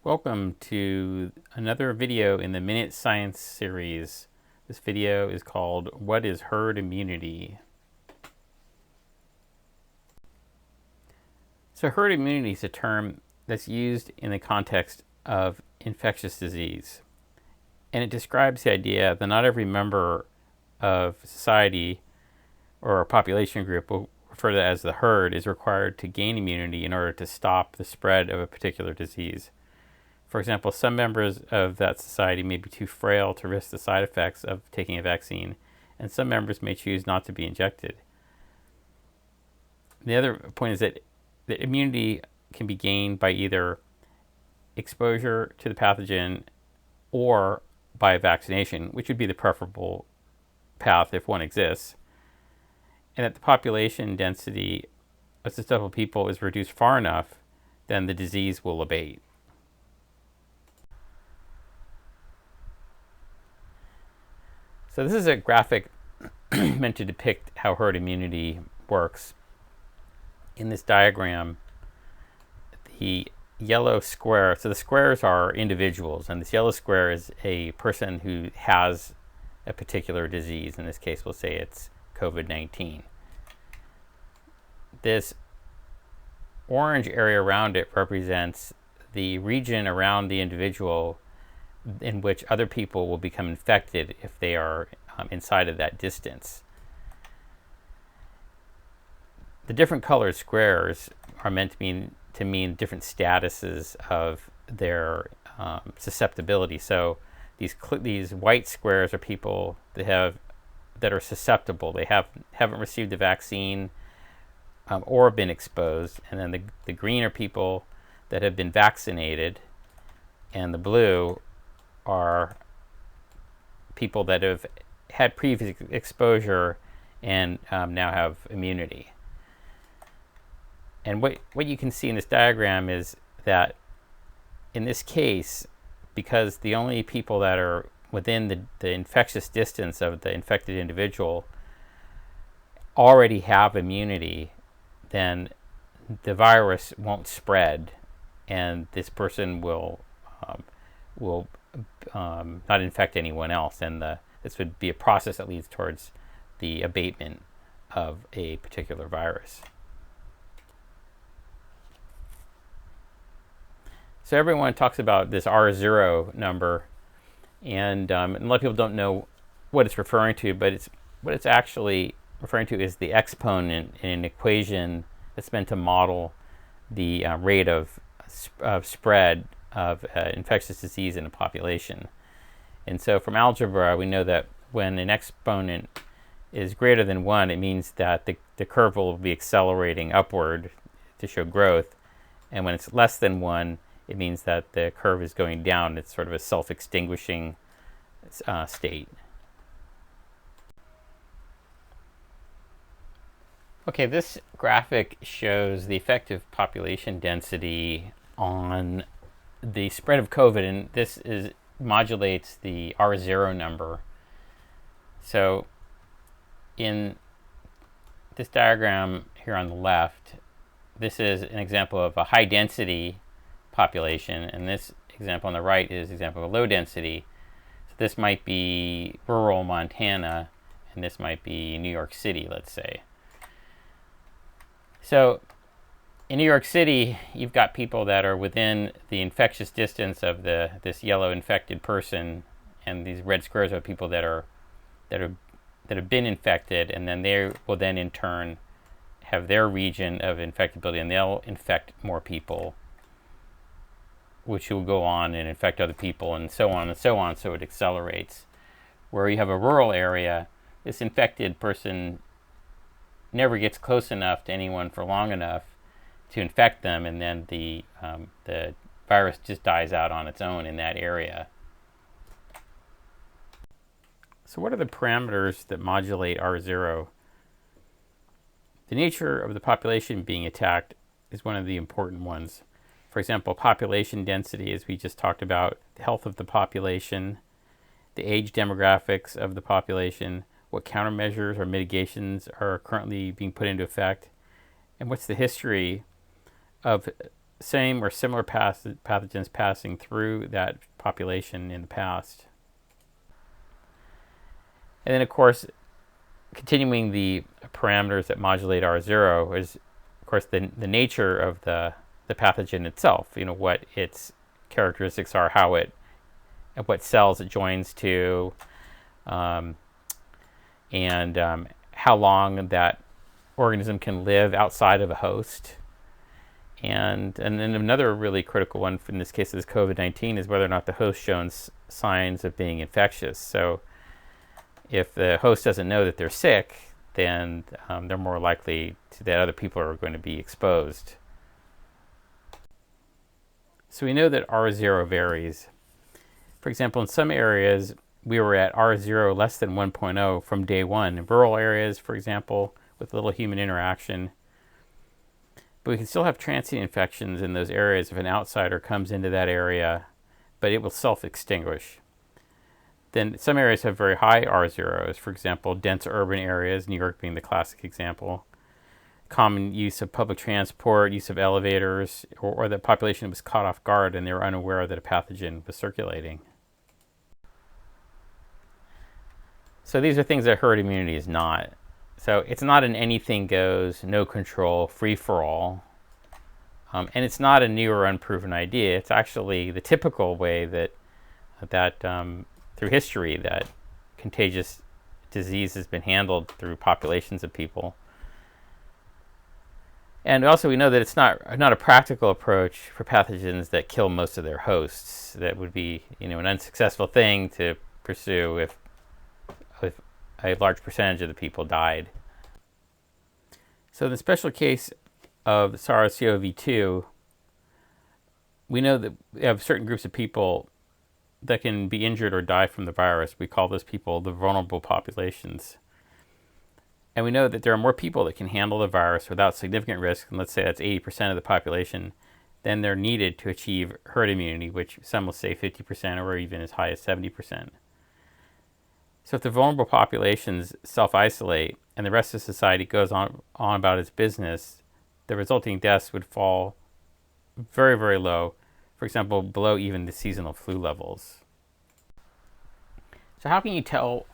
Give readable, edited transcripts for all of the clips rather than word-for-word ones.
Welcome to another video in the Minute Science series. This video is called What is Herd Immunity? So herd immunity is a term that's used in the context of infectious disease. And it describes the idea that not every member of society or a population group, we'll refer to that as the herd, is required to gain immunity in order to stop the spread of a particular disease. For example, some members of that society may be too frail to risk the side effects of taking a vaccine, and some members may choose not to be injected. The other point is that immunity can be gained by either exposure to the pathogen or by vaccination, which would be the preferable path if one exists, and that the population density of susceptible people is reduced far enough, then the disease will abate. So this is a graphic meant to depict how herd immunity works. In this diagram, the yellow square, so the squares are individuals, and this yellow square is a person who has a particular disease. In this case, we'll say it's COVID-19. This orange area around it represents the region around the individual in which other people will become infected if they are inside of that distance. The different colored squares are meant to mean different statuses of their susceptibility. So these white squares are people that are susceptible. They haven't received the vaccine or been exposed, and then the green are people that have been vaccinated, and the blue are people that have had previous exposure and now have immunity. And what you can see in this diagram is that in this case, because the only people that are within the infectious distance of the infected individual already have immunity, then the virus won't spread, and this person will not infect anyone else, and this would be a process that leads towards the abatement of a particular virus. So everyone talks about this R0 number, and a lot of people don't know what it's referring to, but what it's actually referring to is the exponent in an equation that's meant to model the rate of spread of infectious disease in a population. And so from algebra, we know that when an exponent is greater than 1, it means that the curve will be accelerating upward to show growth. And when it's less than 1, it means that the curve is going down. It's sort of a self-extinguishing state. Okay, this graphic shows the effective population density on the spread of COVID, and this modulates the R0 number. So in this diagram here on the left, this is an example of a high density population, and this example on the right is an example of a low density. So this might be rural Montana, and this might be New York City, let's say. So in New York City, you've got people that are within the infectious distance of this yellow infected person, and these red squares are people that have been infected, and then they will then in turn have their region of infectability, and they'll infect more people, which will go on and infect other people, and so on and so on. So it accelerates. Where you have a rural area, this infected person never gets close enough to anyone for long enough to infect them, and then the virus just dies out on its own in that area. So what are the parameters that modulate R0? The nature of the population being attacked is one of the important ones. For example, population density, as we just talked about, the health of the population, the age demographics of the population, what countermeasures or mitigations are currently being put into effect, and what's the history of same or similar pathogens passing through that population in the past. And then, of course, continuing the parameters that modulate R0 is, of course, the nature of the pathogen itself. What its characteristics are, what cells it joins to, and how long that organism can live outside of a host. And then another really critical one in this case is COVID-19 is whether or not the host shows signs of being infectious. So if the host doesn't know that they're sick, then they're more likely that other people are going to be exposed. So we know that R0 varies. For example, in some areas, we were at R0 less than 1.0 from day one. In rural areas, for example, with little human interaction. But we can still have transient infections in those areas if an outsider comes into that area, but it will self-extinguish. Then some areas have very high R0s, for example, dense urban areas, New York being the classic example. Common use of public transport, use of elevators, or the population was caught off guard and they were unaware that a pathogen was circulating. So these are things that herd immunity is not. So it's not an anything goes, no control, free-for-all. And it's not a new or unproven idea. It's actually the typical way that through history that contagious disease has been handled through populations of people. And also we know that it's not a practical approach for pathogens that kill most of their hosts. That would be an unsuccessful thing to pursue if a large percentage of the people died. So in the special case of SARS-CoV-2, we know that we have certain groups of people that can be injured or die from the virus. We call those people the vulnerable populations. And we know that there are more people that can handle the virus without significant risk, and let's say that's 80% of the population, than they're needed to achieve herd immunity, which some will say 50% or even as high as 70%. So if the vulnerable populations self-isolate and the rest of society goes on about its business, the resulting deaths would fall very, very low, for example, below even the seasonal flu levels. So how can you tell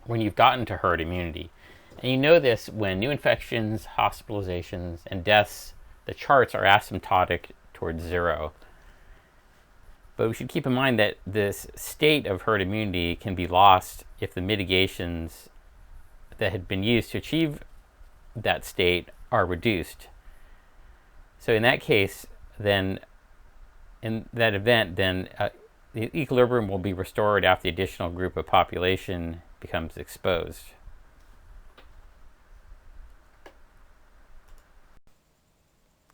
when you've gotten to herd immunity? And you know this when new infections, hospitalizations, and deaths, the charts are asymptotic towards zero. But we should keep in mind that this state of herd immunity can be lost if the mitigations that had been used to achieve that state are reduced. So in that case, then, in that event, then the equilibrium will be restored after the additional group of population becomes exposed.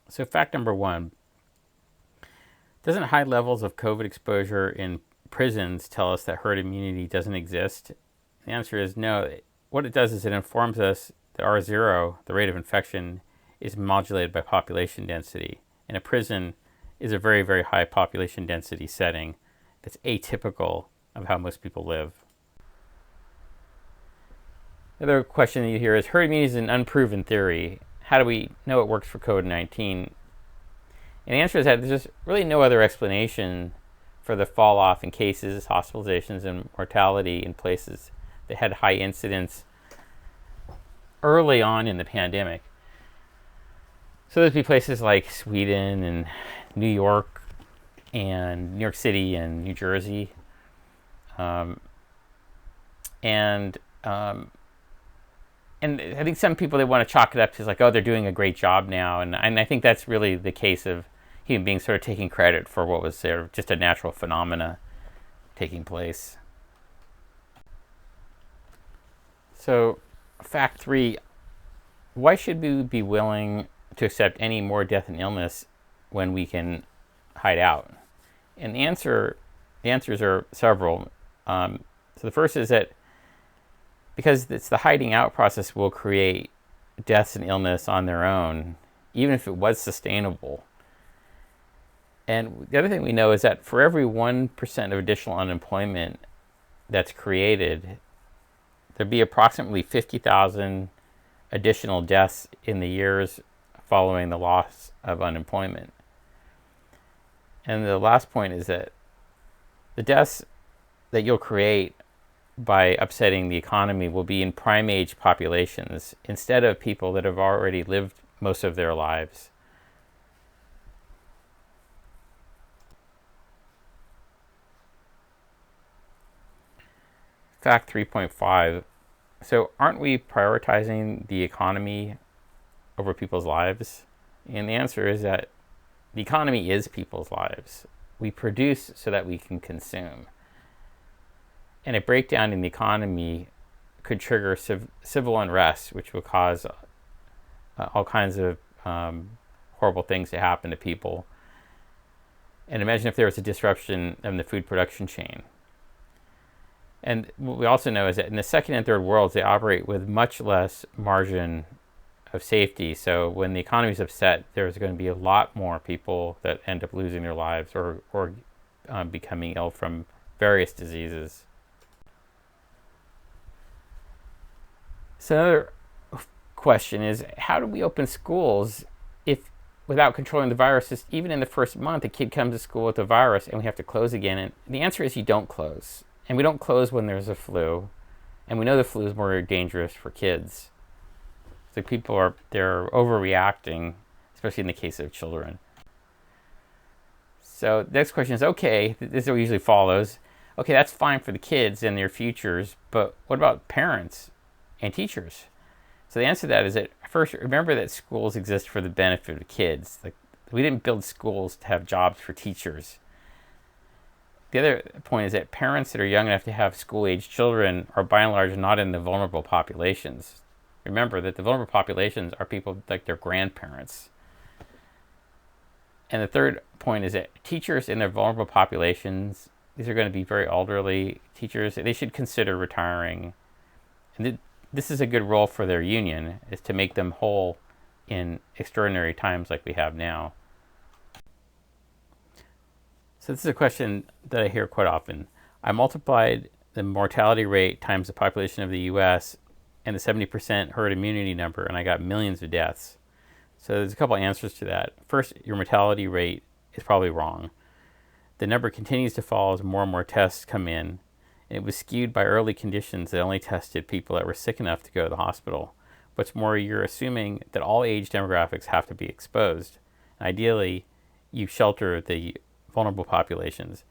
So fact number one, doesn't high levels of COVID exposure in prisons tell us that herd immunity doesn't exist? The answer is no. What it does is it informs us that R0, the rate of infection, is modulated by population density. And a prison is a very, very high population density setting that's atypical of how most people live. The other question that you hear is, herd immunity is an unproven theory. How do we know it works for COVID-19? And the answer is that there's just really no other explanation for the fall off in cases, hospitalizations, and mortality in places that had high incidence early on in the pandemic. So there'd be places like Sweden and New York and New York City and New Jersey. And I think some people, they want to chalk it up to like, oh, they're doing a great job now. And I think that's really the case of human beings sort of taking credit for what was sort of just a natural phenomena taking place. So fact three, why should we be willing to accept any more death and illness when we can hide out? And the answers are several. So the first is that because it's the hiding out process will create deaths and illness on their own, even if it was sustainable. And the other thing we know is that for every 1% of additional unemployment that's created, there'd be approximately 50,000 additional deaths in the years following the loss of unemployment. And the last point is that the deaths that you'll create by upsetting the economy will be in prime age populations instead of people that have already lived most of their lives. Fact 3.5. So aren't we prioritizing the economy over people's lives? And the answer is that the economy is people's lives. We produce so that we can consume. And a breakdown in the economy could trigger civil unrest, which would cause all kinds of horrible things to happen to people. And imagine if there was a disruption in the food production chain. And what we also know is that in the second and third worlds, they operate with much less margin of safety. So when the economy is upset, there's going to be a lot more people that end up losing their lives or becoming ill from various diseases. So another question is, how do we open schools if, without controlling the virus, even in the first month, a kid comes to school with a virus and we have to close again? And the answer is you don't close. And we don't close when there's a flu. And we know the flu is more dangerous for kids. So they're overreacting, especially in the case of children. So the next question is, okay, this usually follows. Okay, that's fine for the kids and their futures, but what about parents and teachers? So the answer to that is that first, remember that schools exist for the benefit of kids. Like, we didn't build schools to have jobs for teachers. The other point is that parents that are young enough to have school-age children are by and large not in the vulnerable populations. Remember that the vulnerable populations are people like their grandparents. And the third point is that teachers in their vulnerable populations, these are going to be very elderly teachers, they should consider retiring. And this is a good role for their union, is to make them whole in extraordinary times like we have now. So this is a question that I hear quite often. I multiplied the mortality rate times the population of the US and the 70% herd immunity number, and I got millions of deaths. So there's a couple answers to that. First, your mortality rate is probably wrong. The number continues to fall as more and more tests come in, and it was skewed by early conditions that only tested people that were sick enough to go to the hospital. What's more, you're assuming that all age demographics have to be exposed. Ideally, you shelter the vulnerable populations.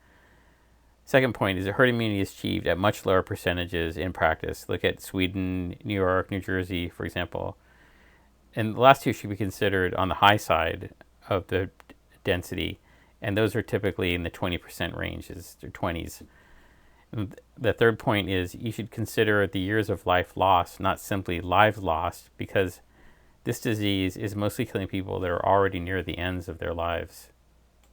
Second point is that herd immunity is achieved at much lower percentages in practice. Look at Sweden, New York, New Jersey, for example. And the last two should be considered on the high side of the density, and those are typically in the 20% ranges, or 20s. And the third point is you should consider the years of life lost, not simply lives lost, because this disease is mostly killing people that are already near the ends of their lives.